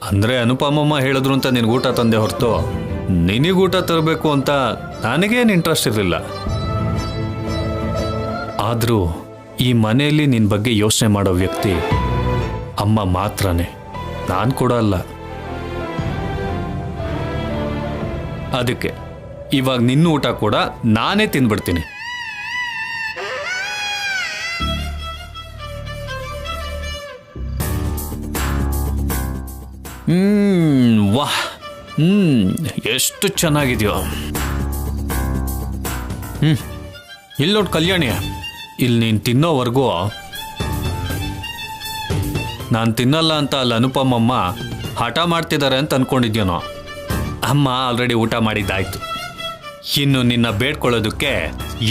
ಅಂದರೆ ಅನುಪಮಮ್ಮ ಹೇಳಿದ್ರು ಅಂತ ನಿನಗೆ ಊಟ ತಂದೆ ಹೊರತು ನಿನಗೆ ಊಟ ತರಬೇಕು ಅಂತ ನನಗೇನು ಇಂಟ್ರೆಸ್ಟ್ ಇರಲಿಲ್ಲ. ಆದರೂ ಈ ಮನೆಯಲ್ಲಿ ನಿನ್ನ ಬಗ್ಗೆ ಯೋಚನೆ ಮಾಡೋ ವ್ಯಕ್ತಿ ಅಮ್ಮ ಮಾತ್ರನೇ, ನಾನು ಕೂಡ ಅಲ್ಲ. ಅದಕ್ಕೆ ಇವಾಗ ನಿನ್ನ ಊಟ ಕೂಡ ನಾನೇ ತಿಂದ್ಬಿಡ್ತೀನಿ. ವಾಹ್, ಎಷ್ಟು ಚೆನ್ನಾಗಿದೆಯೋ. ಇಲ್ಲಿ ನೋಡಿ ಕಲ್ಯಾಣಿ, ಇಲ್ಲಿ ನೀನು ತಿನ್ನೋವರೆಗೂ ನಾನು ತಿನ್ನಲ್ಲ ಅಂತ ಅಲ್ಲಿ ಅನುಪಮಮ್ಮ ಹಠ ಮಾಡ್ತಿದ್ದಾರೆ ಅಂತ ಅನ್ಕೊಂಡಿದ್ಯೇನೋ. ಅಮ್ಮ ಆಲ್ರೆಡಿ ಊಟ ಮಾಡಿದ್ದಾಯ್ತು. ಇನ್ನು ನಿನ್ನ ಬೇಡ್ಕೊಳ್ಳೋದಕ್ಕೆ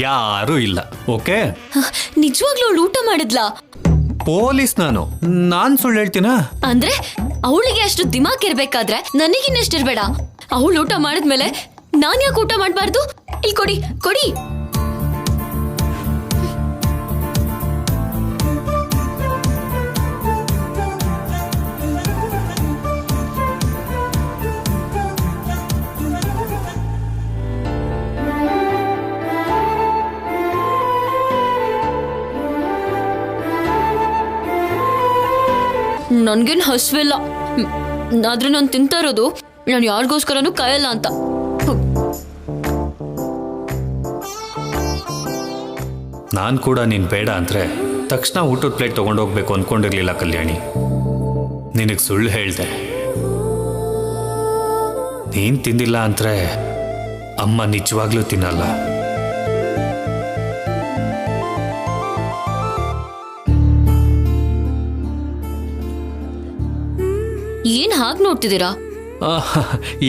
ಯಾರೂ ಇಲ್ಲ. ಓಕೆ? ನಿಜವಾಗ್ಲೂ ಅವಳು ಊಟ ಮಾಡಿದ್ಲಾ? ಪೊಲೀಸ್ ನಾನು ಸುಳ್ಳು ಹೇಳ್ತೀನಾ? ಅಂದ್ರೆ ಅವಳಿಗೆ ಅಷ್ಟು ದಿಮಾಕ್ ಇರ್ಬೇಕಾದ್ರೆ ನನಗಿನ್ನಷ್ಟಿರ್ಬೇಡ. ಅವಳು ಊಟ ಮಾಡಿದ್ಮೇಲೆ ನಾನ್ ಯಾಕೆ ಊಟ ಮಾಡಬಾರ್ದು? ಇಲ್ಲಿ ಕೊಡಿ ಕೊಡಿ. ನನ್ಗೇನು ಹಸುವಿಲ್ಲ, ಆದ್ರೆ ನಾನು ತಿಂತಾ ಇರೋದು ನಾನು ಯಾರಿಗೋಸ್ಕರನೂ ಕಾಯಲ್ಲ ಅಂತ. ನಾನು ಕೂಡ ನೀನು ಬೇಡ ಅಂದರೆ ತಕ್ಷಣ ಊಟದ ಪ್ಲೇಟ್ ತೊಗೊಂಡೋಗ್ಬೇಕು ಅಂದ್ಕೊಂಡಿರ್ಲಿಲ್ಲ ಕಲ್ಯಾಣಿ. ನಿನಗೆ ಸುಳ್ಳು ಹೇಳಿದೆ. ನೀನು ತಿಂದಿಲ್ಲ ಅಂದರೆ ಅಮ್ಮ ನಿಜವಾಗ್ಲೂ ತಿನ್ನಲ್ಲ. ಏನ್ ಹಾಗೆ ನೋಡ್ತಿದ್ದೀರಾ?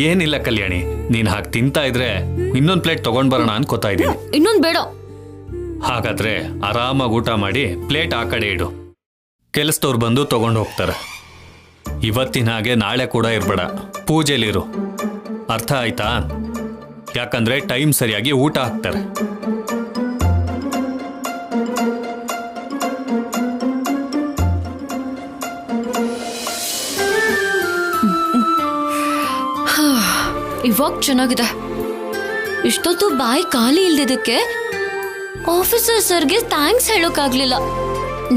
ಏನಿಲ್ಲ ಕಲ್ಯಾಣಿ, ನೀನು ಹಾಗೆ ತಿಂತಾ ಇದ್ರೆ ಇನ್ನೊಂದು ಪ್ಲೇಟ್ ತಗೊಂಡ್ ಬರೋಣ ಅನ್ಕೋತಾ ಇದ್ದೀನಿ. ಇನ್ನೊಂದು ಬೇಡ. ಹಾಗಾದ್ರೆ ಆರಾಮಾಗಿ ಊಟ ಮಾಡಿ ಪ್ಲೇಟ್ ಆ ಕಡೆ ಇಡು. ಕೆಲಸದವ್ರು ಬಂದು ತಗೊಂಡು ಹೋಗ್ತಾರೆ. ಇವತ್ತಿನ ಹಾಗೆ ನಾಳೆ ಕೂಡ ಇರಬೇಡ, ಪೂಜೆಲಿರು. ಅರ್ಥ ಆಯ್ತಾ? ಯಾಕಂದ್ರೆ ಟೈಮ್ ಸರಿಯಾಗಿ ಊಟ ಹಾಕ್ತಾರೆ. ಇವಾಗ ಚೆನ್ನಾಗಿದೆ. ಇಷ್ಟೊತ್ತು ಬಾಯಿ ಖಾಲಿ ಇಲ್ದಿದ್ದಕ್ಕೆ ಆಫೀಸರ್ ಸರ್ಗೆ ಥ್ಯಾಂಕ್ಸ್ ಹೇಳೋಕ್ಕಾಗ್ಲಿಲ್ಲ.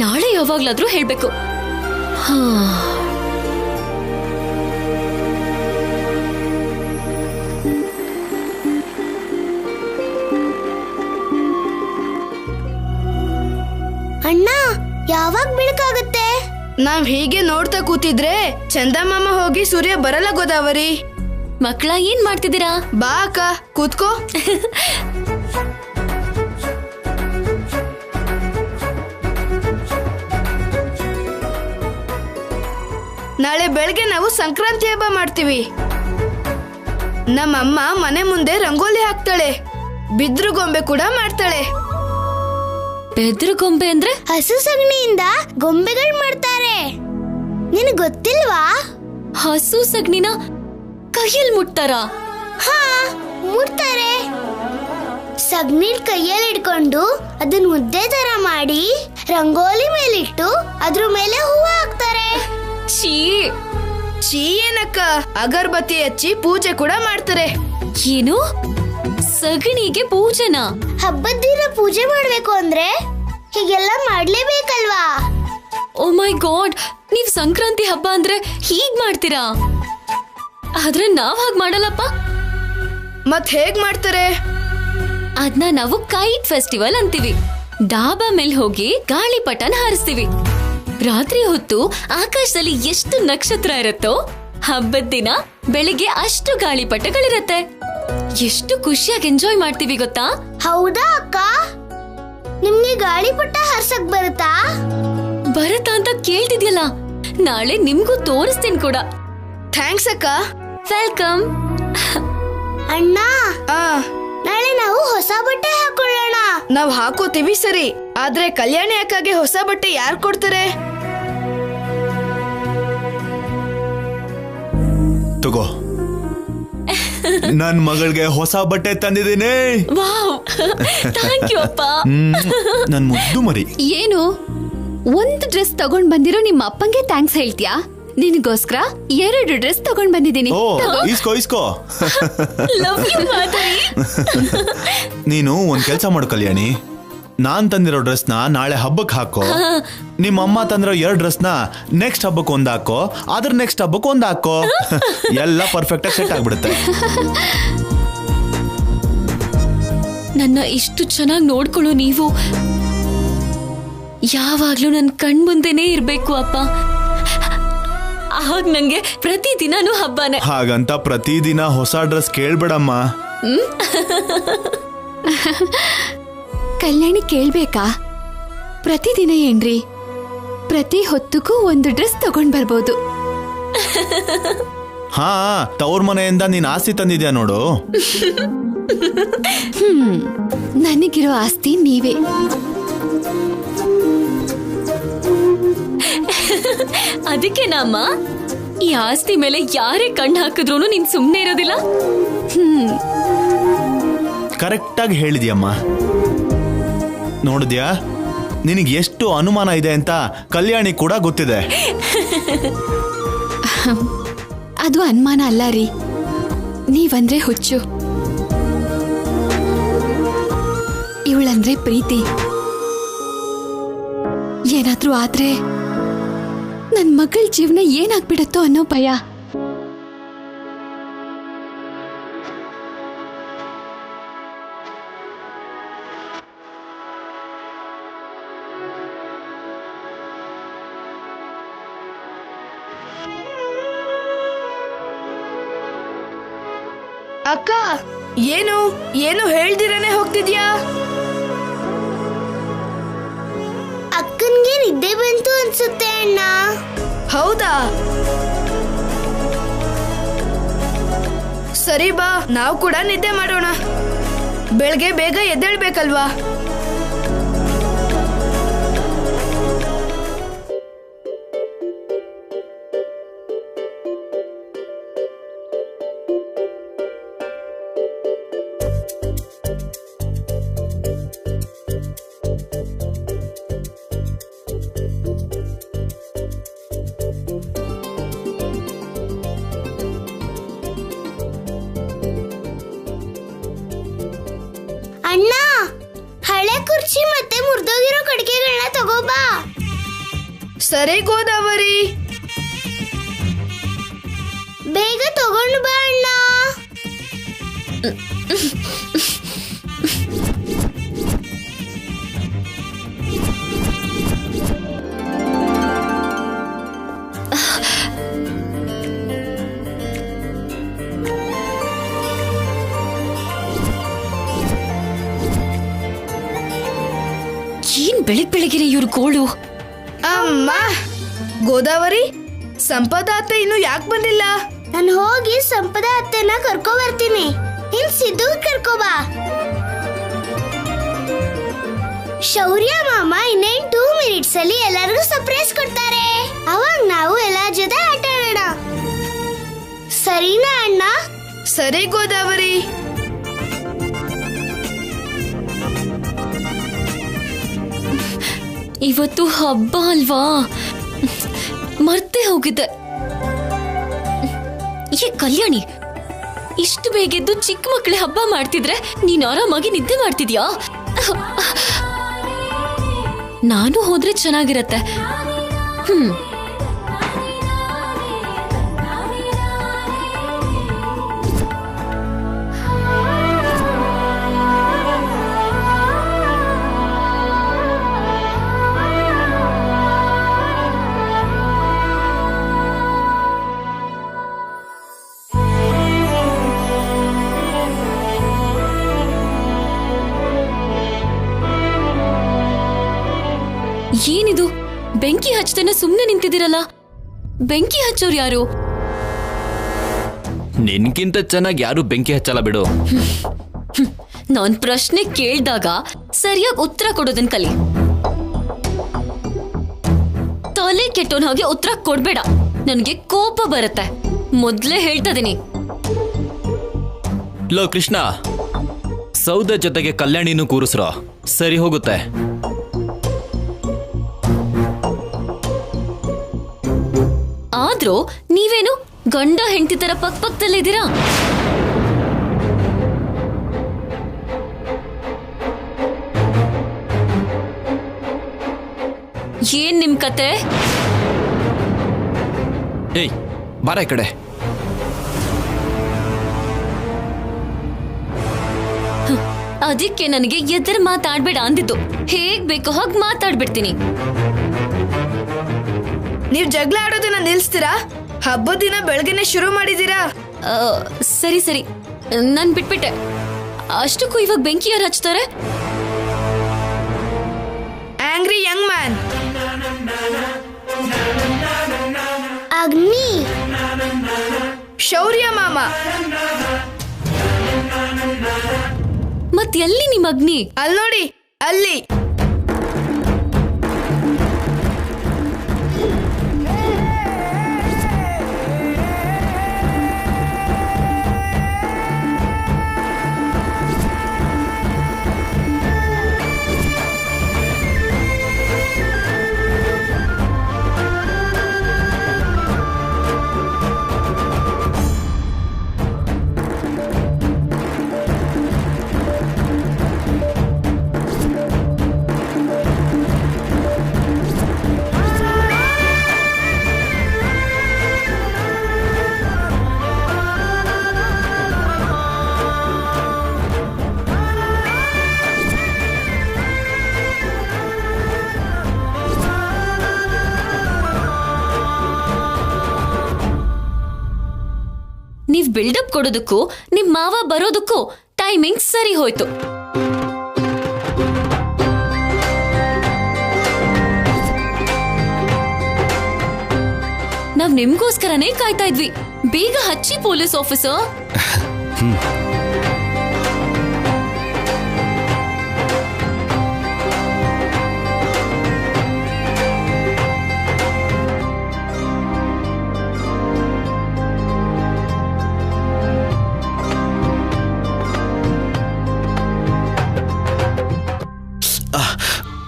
ನಾಳೆ ಯಾವಾಗ್ಲಾದ್ರೂ ಹೇಳ್ಬೇಕು. ಅಣ್ಣ, ಯಾವಾಗ ಬೆಳಕಾಗುತ್ತೆ? ನಾವ್ ಹೀಗೆ ನೋಡ್ತಾ ಕೂತಿದ್ರೆ ಚಂದಮಾಮ ಹೋಗಿ ಸೂರ್ಯ ಬರಲ್ಲ ಗೋದಾವರಿ. ಮಕ್ಕಳ ಏನ್ ಮಾಡ್ತಿದ್ದೀರಾ? ಬಾ ಅಕ್ಕ ಕೂತ್ಕೋ. ನಾಳೆ ಬೆಳಗ್ಗೆ ನಾವು ಸಂಕ್ರಾಂತಿ ಹಬ್ಬ ಮಾಡ್ತೀವಿ. ನಮ್ಮಮ್ಮ ಮನೆ ಮುಂದೆ ರಂಗೋಲಿ ಹಾಕ್ತಾಳೆ, ಬಿದ್ರು ಗೊಂಬೆ ಕೂಡ ಮಾಡ್ತಾಳೆ. ಬೆದ್ರು ಗೊಂಬೆ ಅಂದ್ರೆ? ಹಸು ಸಗಣಿಯಿಂದ ಗೊಂಬೆಗಳು ಮಾಡ್ತಾರೆ. ನಿನಗೆ ಗೊತ್ತಿಲ್ವಾ? ಹಸು ಸಗಣಿನ ಕೈಯಲ್ಲಿ ಮುಟ್ತಾರಾ? ಹಾ, ಮುಟ್ತಾರೆ. ಸಗಣಿಲ್ ಕೈಯಲ್ಲಿ ಹಿಡ್ಕೊಂಡು ಅದನ್ನ ಮುದ್ದೆ ತರ ಮಾಡಿ ರಂಗೋಲಿ ಮೇಲಿಟ್ಟು ಅದ್ರ ಮೇಲೆ ಹೂವು ಹಾಕ್ತಾರೆ. ಚೀ ಏನಕ್ಕ, ಅಗರಬತ್ತಿ ಹಚ್ಚಿ ಪೂಜೆ ಕೂಡ ಮಾಡ್ತಾರೆ. ಏನು? ಸಗಣಿಗೆ ಪೂಜೆನಾ? ಹಬ್ಬದ ದಿನ ಪೂಜೆ ಮಾಡ್ಬೇಕು ಅಂದ್ರೆ ಹೀಗೆಲ್ಲ ಮಾಡ್ಲೇಬೇಕಲ್ವಾ? ಓ ಮೈ ಗಾಡ್, ನೀವ್ ಸಂಕ್ರಾಂತಿ ಹಬ್ಬ ಅಂದ್ರೆ ಹೀಗ್ ಮಾಡ್ತೀರಾ? ಆದ್ರೆ ನಾವ್ ಹಾಗ್ ಮಾಡಲ್ಲಪ್ಪ. ಮತ್ ಹೇಗ್ ಮಾಡ್ತಾರೆ? ಅದನ್ನ ನಾವು ಕೈಟ್ ಫೆಸ್ಟಿವಲ್ ಅಂತೀವಿ. ಡಾಬಾ ಮೇಲೆ ಹೋಗಿ ಗಾಳಿಪಟನ ಹಾರಿಸ್ತೀವಿ. ರಾತ್ರಿ ಹೊತ್ತು ಆಕಾಶದಲ್ಲಿ ಎಷ್ಟು ನಕ್ಷತ್ರ ಇರುತ್ತೋ ಹಬ್ಬದ ದಿನ ಬೆಳಿಗ್ಗೆ ಅಷ್ಟು ಗಾಳಿಪಟಗಳಿರತ್ತೆ. ಎಷ್ಟು ಖುಷಿಯಾಗಿ ಎಂಜಾಯ್ ಮಾಡ್ತೀವಿ ಗೊತ್ತಾ? ಹೌದಾ ಅಕ್ಕ? ನಿಮ್ಗೆ ಗಾಳಿಪಟ ಹಾರ್ಸಕ್ ಬರುತ್ತಾ? ಬರುತ್ತಾ ಅಂತ ಕೇಳ್ತಿದ್ಯಲ್ಲ, ನಾಳೆ ನಿಮ್ಗೂ ತೋರಿಸ್ತೀನಿ ಕೂಡ. ಥ್ಯಾಂಕ್ಸ್ ಅಕ್ಕ. ವೆಲ್ಕಮ್. ಅಣ್ಣ, ಆ ನಾಳೆ ನಾವು ಹೊಸ ಬಟ್ಟೆ ಹಾಕೊಳ್ಳೋಣ. ನಾವ್ ಹಾಕೋತೀವಿ ಸರಿ, ಆದ್ರೆ ಕಲ್ಯಾಣಿ ಅಕ್ಕಗೆ ಹೊಸ ಬಟ್ಟೆ ಯಾರು ಕೊಡ್ತಾರೆ? ತಗೋ, ನನ್ ಮಗಳಿಗೆ ಹೊಸ ಬಟ್ಟೆ ತಂದಿದ್ದೀನಿ. ವಾವ್, ಥ್ಯಾಂಕ್ ಯು ಅಪ್ಪ. ನನ್ ಮುದ್ದು ಮರಿ. ಏನು, ಒಂದು ಡ್ರೆಸ್ ತಗೊಂಡ್ ಬಂದಿರೋ ನಿಮ್ಮ ಅಪ್ಪಂಗೆ ಥ್ಯಾಂಕ್ಸ್ ಹೇಳ್ತೀಯಾ? ನಿನಗೋಸ್ಕರ 2 ಡ್ರೆಸ್ ತಗೊಂಡ್ ಬಂದಿದ್ದೀನಿ. ಓ ಇಸ್ಕೋ ಲವ್ ಯು ಮಾಧವಿ. ನೀನು ಒಂದ್ ಕೆಲ್ಸ ಮಾಡು ಕಲ್ಯಾಣಿ, ನಾನ್ ತಂದಿರೋ ಡ್ರೆಸ್ನ ನಾಳೆ ಹಬ್ಬಕ್ಕೆ ಹಾಕೋ. ನಿಮ್ಮ ಅಮ್ಮ ತಂದಿರೋ 2 ಡ್ರೆಸ್ನ ನೆಕ್ಸ್ಟ್ ಹಬ್ಬಕ್ಕೆ ಒಂದ್ ಹಾಕೋ, ಅದ್ರ ನೆಕ್ಸ್ಟ್ ಹಬ್ಬಕ್ಕೆ ಒಂದ್ ಹಾಕೋ. ಎಲ್ಲ ಪರ್ಫೆಕ್ಟ್ ಆಗಿ ಸೆಟ್ ಆಗ್ಬಿಡುತ್ತೆ. ನನ್ನ ಇಷ್ಟು ಚೆನ್ನಾಗಿ ನೋಡ್ಕೊಳ್ಳೋ ನೀವು ಯಾವಾಗ್ಲೂ ನನ್ ಕಣ್ ಮುಂದೆನೇ ಇರ್ಬೇಕು ಅಪ್ಪ. ಆಗ ನಂಗೆ ಪ್ರತಿದಿನನೂ ಹಬ್ಬನೇ. ಹಾಗಂತ ಪ್ರತಿದಿನ ಹೊಸ ಡ್ರೆಸ್ ಕೇಳ್ಬೇಡಮ್ಮ. ಕಲ್ಯಾಣಿ ಕೇಳ್ಬೇಕಾ? ಪ್ರತಿದಿನ ಏನ್ರಿ, ಪ್ರತಿ ಹೊತ್ತಿಗೂ ಒಂದು ಡ್ರೆಸ್ ತಗೊಂಡ್ ಬರ್ಬೋದು. ಹಾ, ತವ್ರ ಮನೆಯಿಂದ ನೀನ್ ಆಸ್ತಿ ತಂದಿದ್ಯಾ ನೋಡು. ನನಗಿರೋ ಆಸ್ತಿ ನೀವೇ. ಅದಕ್ಕೆ ನಮ್ಮ ಈ ಆಸ್ತಿ ಮೇಲೆ ಯಾರೇ ಕಣ್ಣು ಹಾಕಿದ್ರು ನೀನ್ ಸುಮ್ನೆ ಇರೋದಿಲ್ಲ. ಕರೆಕ್ಟ್ ಆಗಿ ಹೇಳಿದ್ಯಮ್ಮ. ನೋಡಿದ್ಯಾ, ನಿನಗೆ ಎಷ್ಟು ಅನುಮಾನ ಇದೆ ಅಂತ ಕಲ್ಯಾಣಿ ಕೂಡ ಗೊತ್ತಿದೆ. ಅದು ಅನುಮಾನ ಅಲ್ಲ ರೀ, ನೀವಂದ್ರೆ ಹುಚ್ಚು, ಇವಳಂದ್ರೆ ಪ್ರೀತಿ. ಏನಾದ್ರೂ ಆದ್ರೆ ನನ್ ಮಗಳ ಜೀವನ ಏನಾಗ್ಬಿಡತ್ತೋ ಅನ್ನೋ ಭಯ. ಅಕ್ಕ, ಏನು ಏನು ಹೇಳ್ದಿರನೆ ಹೋಗ್ತಿದ್ಯಾ? ಅಕ್ಕನ್ಗೆ ನಿದ್ದೆ ಬಂತು ಅನ್ಸುತ್ತೆ ಅಣ್ಣ. ಹೌದಾ? ಸರಿ ಬಾ, ನಾವು ಕೂಡ ನಿದ್ದೆ ಮಾಡೋಣ. ಬೆಳಗ್ಗೆ ಬೇಗ ಎದ್ದೇಳ್ಬೇಕಲ್ವಾ? ಅಣ್ಣ, ಹಳೆ ಕುರ್ಚಿ ಮತ್ತೆ ಮುರಿದೋಗಿರೋ ಕಡಿಕೆಗಳನ್ನ ತಗೋಬಾ. ಸರಿ ಗೋದಾವರಿ. ಬೇಗ ತಗೊಂಡು ಬಾ ಅಣ್ಣ. ಏನ್ ಬೆಳಗ್ಗೆ ಇವ್ರ ಗೋಳು. ಅಮ್ಮ, ಗೋದಾವರಿ, ಸಂಪದ ಅತ್ತೆ ಇನ್ನು ಯಾಕೆ ಬಂದಿಲ್ಲ? ನಾನು ಹೋಗಿ ಸಂಪದ ಅತ್ತೆನ ಕರ್ಕೊ ಬರ್ತೀನಿ. ಇನ್ ಸಿದ್ದು ಕರ್ಕೋಬಾ. ಶೌರ್ಯ ಮಾಮ ಇನ್ನೇನ್ 2 ಮಿನಿಟ್ಸ್ ಅಲ್ಲಿ ಎಲ್ಲರಿಗೂ ಸರ್ಪ್ರೈಸ್ ಕೊಡ್ತಾರೆ. ಅವಾಗ ನಾವು ಎಲ್ಲಾ ಜೊತೆ ಆಟ ಆಡೋಣ. ಸರಿನಾ ಅಣ್ಣ? ಸರಿ ಗೋದಾವರಿ. ಇವತ್ತು ಹಬ್ಬ ಅಲ್ವಾ, ಮರ್ತೇ ಹೋಗಿದ್ದೆ. ಏ ಕಲ್ಯಾಣಿ, ಇಷ್ಟು ಬೇಗೆದ್ದು ಚಿಕ್ಕ ಮಕ್ಕಳೇ ಹಬ್ಬ ಮಾಡ್ತಿದ್ರೆ ನೀನ್ ಆರಾಮಾಗಿ ನಿದ್ದೆ ಮಾಡ್ತಿದ್ಯಾ? ನಾನು ಹೋದ್ರೆ ಚೆನ್ನಾಗಿರತ್ತೆ. ಏನಿದು, ಬೆಂಕಿ ಹಚ್ಚದೇನೆ ಸುಮ್ನೆ ನಿಂತಿದ್ದೀರಲ್ಲ? ಬೆಂಕಿ ಹಚ್ಚೋರು ಯಾರು? ನಿನ್ಗಿಂತ ಚೆನ್ನಾಗಿ ಯಾರು ಬೆಂಕಿ ಹಚ್ಚಲ್ಲ ಬಿಡು. ನಾನ್ ಪ್ರಶ್ನೆ ಕೇಳ್ದಾಗ ಸರಿಯಾಗಿ ಉತ್ತರ ಕೊಡೋದನ್ ಕಲಿ. ತಲೆ ಕೆಟ್ಟೋನ್ ಹಾಗೆ ಉತ್ತರ ಕೊಡ್ಬೇಡ, ನನ್ಗೆ ಕೋಪ ಬರುತ್ತೆ. ಮೊದ್ಲೇ ಹೇಳ್ತಾ ಇದೀನಿ. ಲೋ ಕೃಷ್ಣ, ಸೌದೆ ಜೊತೆಗೆ ಕಲ್ಯಾಣಿನೂ ಕೂರಿಸ್ರೋ, ಸರಿ ಹೋಗುತ್ತೆ. ಆದ್ರೂ ನೀವೇನು ಗಂಡ ಹೆಂಡತಿ ತರ ಪಕ್ಕದಲ್ಲಿದ್ದೀರಾ? ಏನ್ ನಿಮ್ ಕತೆ? ಏಯ್ ಬಾರ ಈ ಕಡೆ. ಅದಕ್ಕೆ ನನಗೆ ಎದುರು ಮಾತಾಡ್ಬೇಡ ಅಂದಿದ್ದು. ಹೇಗ್ ಬೇಕೋ ಹಾಗೆ ಮಾತಾಡ್ಬಿಡ್ತೀನಿ. ನೀವ್ ಜಗಳ ಆಡೋದನ್ನ ನಿಲ್ಸ್ತೀರಾ? ಹಬ್ಬದ ದಿನ ಬೆಳಗ್ಗೆನೆ ಶುರು ಮಾಡಿದೀರಾ. ಆ, ಸರಿ ಸರಿ, ನಾನ್ ಬಿಟ್ಬಿಟ್ಟೆ. ಅಷ್ಟಕ್ಕೂ ಇವಾಗ ಬೆಂಕಿ ಯಾರು ಹಚ್ತಾರೆ? Angry Young man. ಅಗ್ನಿ. ಶೌರ್ಯ ಮಾಮ. ಮತ್ ಎಲ್ಲಿ ನಿಮ್ ಅಗ್ನಿ? ಅಲ್ಲಿ ನೋಡಿ, ಅಲ್ಲಿ. ನೀವ್ ಬಿಲ್ಡಪ್ ಕೊಡೋದಕ್ಕೂ ನಿಮ್ ಮಾವ ಬರೋದಕ್ಕೂ ಟೈಮಿಂಗ್ ಸರಿ ಹೋಯ್ತು. ನಾವ್ ನಿಮ್ಗೋಸ್ಕರನೇ ಕಾಯ್ತಾ ಇದ್ವಿ. ಬೇಗ ಹಚ್ಚಿ ಪೊಲೀಸ್ ಆಫೀಸರ್.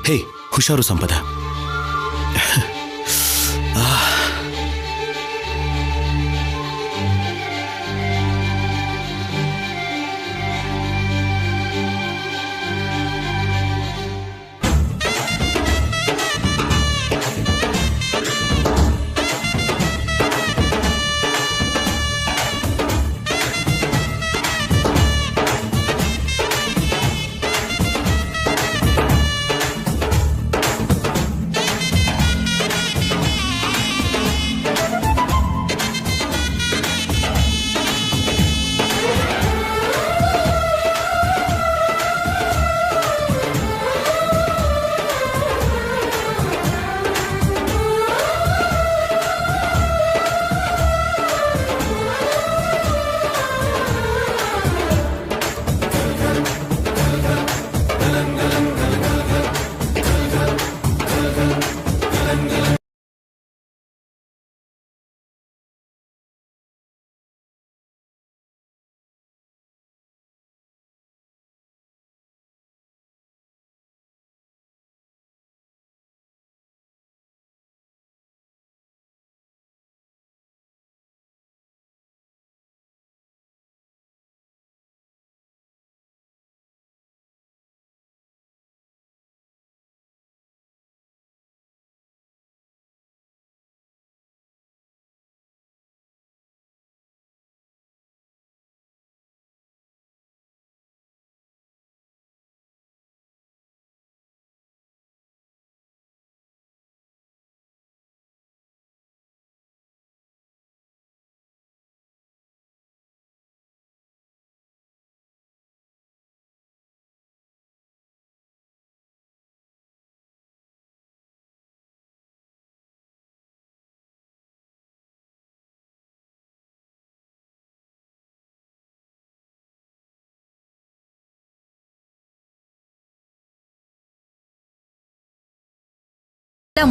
ಹೇ, ಹುಷಾರು ಸಂಪದ.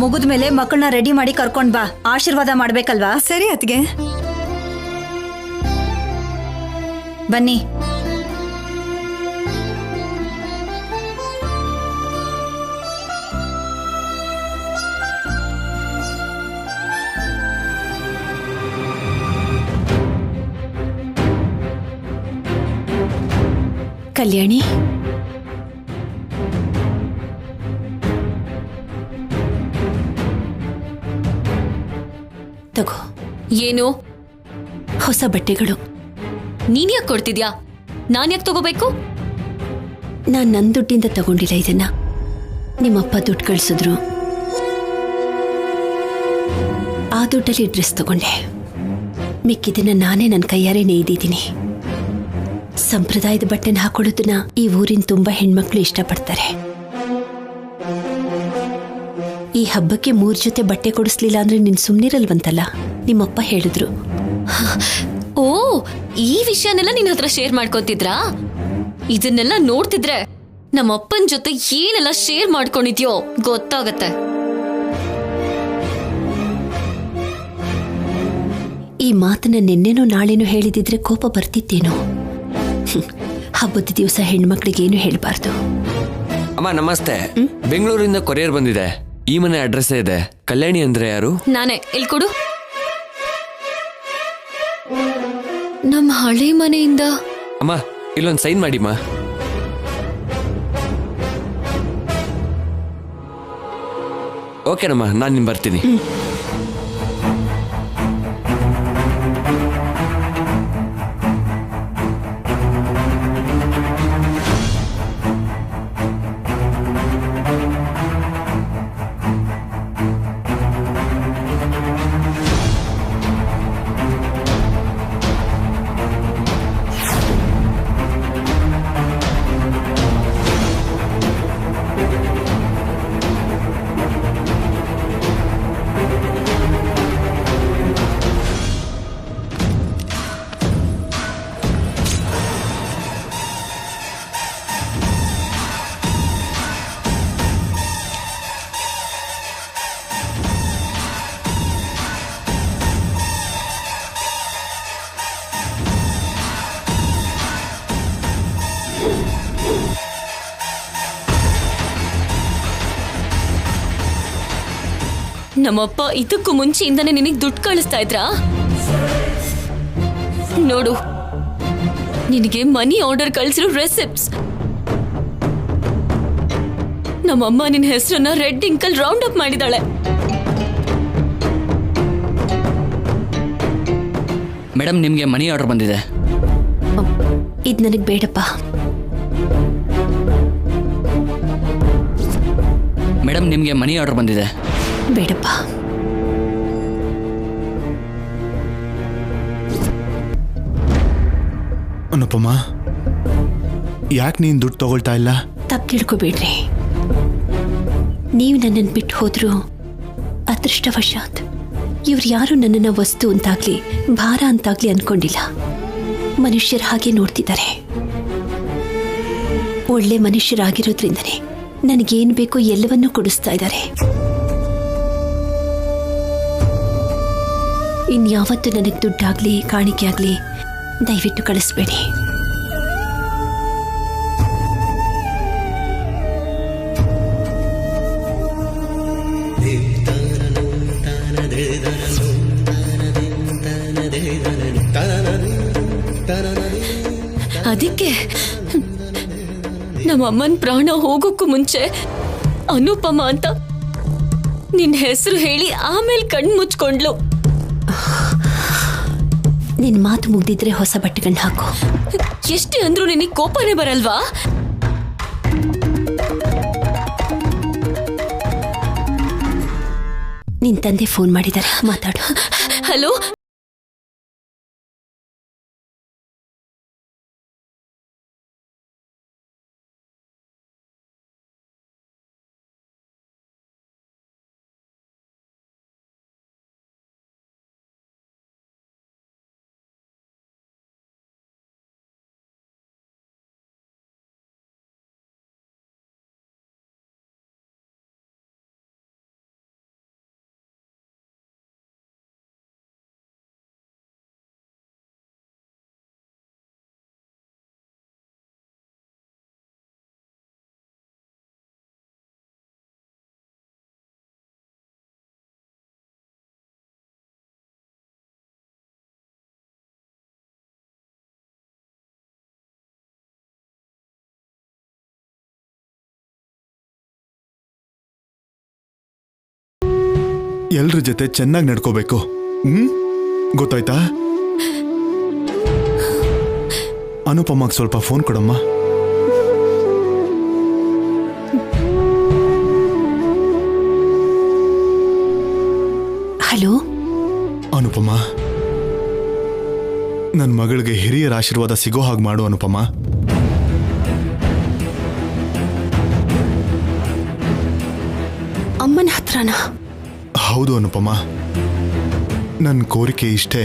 ಮುಗಿದ್ಮೇಲೆ ಮಕ್ಕಳನ್ನ ರೆಡಿ ಮಾಡಿ ಕರ್ಕೊಂಡ್ ಬಾ. ಆಶೀರ್ವಾದ ಮಾಡ್ಬೇಕಲ್ವಾ? ಸರಿ ಅತ್ಗೆ. ಬನ್ನಿ. ಕಲ್ಯಾಣಿ, ತಗೋ. ಏನು? ಹೊಸ ಬಟ್ಟೆಗಳು. ನೀನ್ ಯಾಕೆ ಕೊಡ್ತಿದ್ಯಾ? ನಾನ್ ಯಾಕೆ ತಗೋಬೇಕು? ನಾನ್ ನನ್ ದುಡ್ಡಿಂದ ತಗೊಂಡಿಲ್ಲ ಇದನ್ನ. ನಿಮ್ಮಪ್ಪ ದುಡ್ಡು ಕಳ್ಸಿದ್ರು, ಆ ದುಡ್ಡಲ್ಲಿ ಡ್ರೆಸ್ ತಗೊಂಡೆ. ಮಿಕ್ಕಿದನ್ನ ನಾನೇ ನನ್ನ ಕೈಯಾರೆ ನೇಯ್ದಿದ್ದೀನಿ. ಸಂಪ್ರದಾಯದ ಬಟ್ಟೆನ ಹಾಕೊಳ್ಳೋದನ್ನ ಈ ಊರಿನ ತುಂಬಾ ಹೆಣ್ಮಕ್ಳು ಇಷ್ಟಪಡ್ತಾರೆ. ಈ ಹಬ್ಬಕ್ಕೆ 3 ಜೊತೆ ಬಟ್ಟೆ ಕೊಡಿಸ್ಲಿಲ್ಲ ಅಂದ್ರೆ ನೀನ್ ಸುಮ್ನಿರಲ್ವಂತಲ್ಲ, ನಿಮ್ಮಪ್ಪ ಹೇಳಿದ್ರು. ಓ, ಈ ವಿಷಯನೆಲ್ಲ ನಿನ್ನ ಹತ್ರ ಶೇರ್ ಮಾಡ್ಕೊತಿದ್ರಾ? ಇದನ್ನೆಲ್ಲ ನೋಡ್ತಿದ್ರೆ ನಮ್ಮಪ್ಪನ ಜೊತೆ ಏನೆಲ್ಲ ಶೇರ್ ಮಾಡ್ಕೊಂಡಿದ್ಯೋ ಗೊತ್ತಾಗತ್ತೆ. ಈ ಮಾತನ್ನ ನಿನ್ನೆನೋ ನಾಳೆನೋ ಹೇಳಿದಿದ್ರೆ ಕೋಪ ಬರ್ತಿತ್ತೇನೋ. ಹಬ್ಬದ ದಿವಸ ಹೆಣ್ಮಕ್ಳಿಗೇನು ಹೇಳ್ಬಾರ್ದು. ಅಮ್ಮ ನಮಸ್ತೆ. ಬೆಂಗಳೂರಿಂದ ಕೊರಿಯರ್ ಬಂದಿದೆ. ಈ ಮನೆ ಅಡ್ರೆಸ್ ಇದೆ. ಕಲ್ಯಾಣಿ ಅಂದ್ರೆ ಯಾರು? ನಾನೇ. ಇಲ್ಲಿ ಕೊಡು. ನಮ್ಮ ಹಳೆ ಮನೆಯಿಂದ. ಅಮ್ಮ ಇಲ್ಲೊಂದು ಸೈನ್ ಮಾಡಿಮ್ಮ. ಓಕೆನಮ್ಮ, ನಾನು ನಿಮ್ ಬರ್ತೀನಿ. ನಮ್ಮಪ್ಪ ಇದಕ್ಕೂ ಮುಂಚೆಯಿಂದಾನೆ ನಿನಗೆ ದುಡ್ಡು ಕಳಿಸ್ತಾ ಇದ್ರಾ? ನೋಡು, ನಿನಗೆ ಮನಿ ಆರ್ಡರ್ ಕಳಿಸಿರೋ ರೆಸಿಪ್ಟ್ಸ್. ನಮ್ಮಮ್ಮ ನಿನ್ನ ಹೆಸರನ್ನ red Ilkal round up ಮಾಡಿದಾಳೆ. Madam, ನಿಮಗೆ ಮನಿ ಆರ್ಡರ್ ಬಂದಿದೆ. ಇದು ನನಗೆ ಬೇಡಪ್ಪ. ಮೇಡಮ್, ನಿಮಗೆ ಮನಿ ಆರ್ಡರ್ ಬಂದಿದೆ. ಬೇಡಪ್ಪ. ಅನುಪಮ, ಯಾಕೆ ನೀನ್ ದುಡ್ಡು ತಗೊಳ್ತಾ ಇಲ್ಲ? ತಪ್ಪು ತಿಳ್ಕೊಬೇಡ್ರಿ. ನೀವು ನನ್ನನ್ನು ಬಿಟ್ಟು ಹೋದ್ರು ಅದೃಷ್ಟವಶಾತ್ ಇವ್ರು ಯಾರು ನನ್ನನ್ನ ವಸ್ತು ಅಂತಾಗ್ಲಿ ಭಾರ ಅಂತಾಗ್ಲಿ ಅನ್ಕೊಂಡಿಲ್ಲ. ಮನುಷ್ಯರ ಹಾಗೆ ನೋಡ್ತಿದ್ದಾರೆ. ಒಳ್ಳೆ ಮನುಷ್ಯರಾಗಿರೋದ್ರಿಂದನೇ ನನಗೇನು ಬೇಕೋ ಎಲ್ಲವನ್ನೂ ಕೊಡಿಸ್ತಾ ಇದ್ದಾರೆ. ಇನ್ಯಾವತ್ತು ನನಗೆ ದುಡ್ಡಾಗ್ಲಿ ಕಾಣಿಕೆ ಆಗ್ಲಿ ದಯವಿಟ್ಟು ಕಳಿಸ್ಬೇಡಿ. ಅದಕ್ಕೆ ನಮ್ಮಮ್ಮನ ಪ್ರಾಣ ಹೋಗೋಕ್ಕೂ ಮುಂಚೆ ಅನುಪಮ ಅಂತ ನಿನ್ನ ಹೆಸರು ಹೇಳಿ ಆಮೇಲೆ ಕಣ್ಣು ಮುಚ್ಕೊಂಡ್ಲು. ನಿನ್ ಮಾತು ಮುಗ್ದಿದ್ರೆ ಹೊಸ ಬಟ್ಟೆಗಳನ್ನ ಹಾಕು. ಎಷ್ಟೇ ಅಂದ್ರೂ ನಿನಗೆ ಕೋಪನೇ ಬರಲ್ವಾ? ನಿನ್ ತಂದೆ ಫೋನ್ ಮಾಡಿದ್ದಾರೆ, ಮಾತಾಡು. ಹಲೋ. ಎಲ್ರ ಜೊತೆ ಚೆನ್ನಾಗಿ ನಡ್ಕೋಬೇಕು. ಗೊತ್ತಾಯ್ತಾ? ಅನುಪಮಗೆ ಸ್ವಲ್ಪ ಫೋನ್ ಕೊಡಮ್ಮ. ಹಲೋ ಅನುಪಮ, ನನ್ನ ಮಗಳಿಗೆ ಹಿರಿಯರ ಆಶೀರ್ವಾದ ಸಿಗೋ ಹಾಗೆ ಮಾಡು ಅನುಪಮ. ಅಮ್ಮನ ಹತ್ರನಾ? ಹೌದು ಅನುಪಮ, ನನ್ನ ಕೋರಿಕೆ ಇಷ್ಟೇ.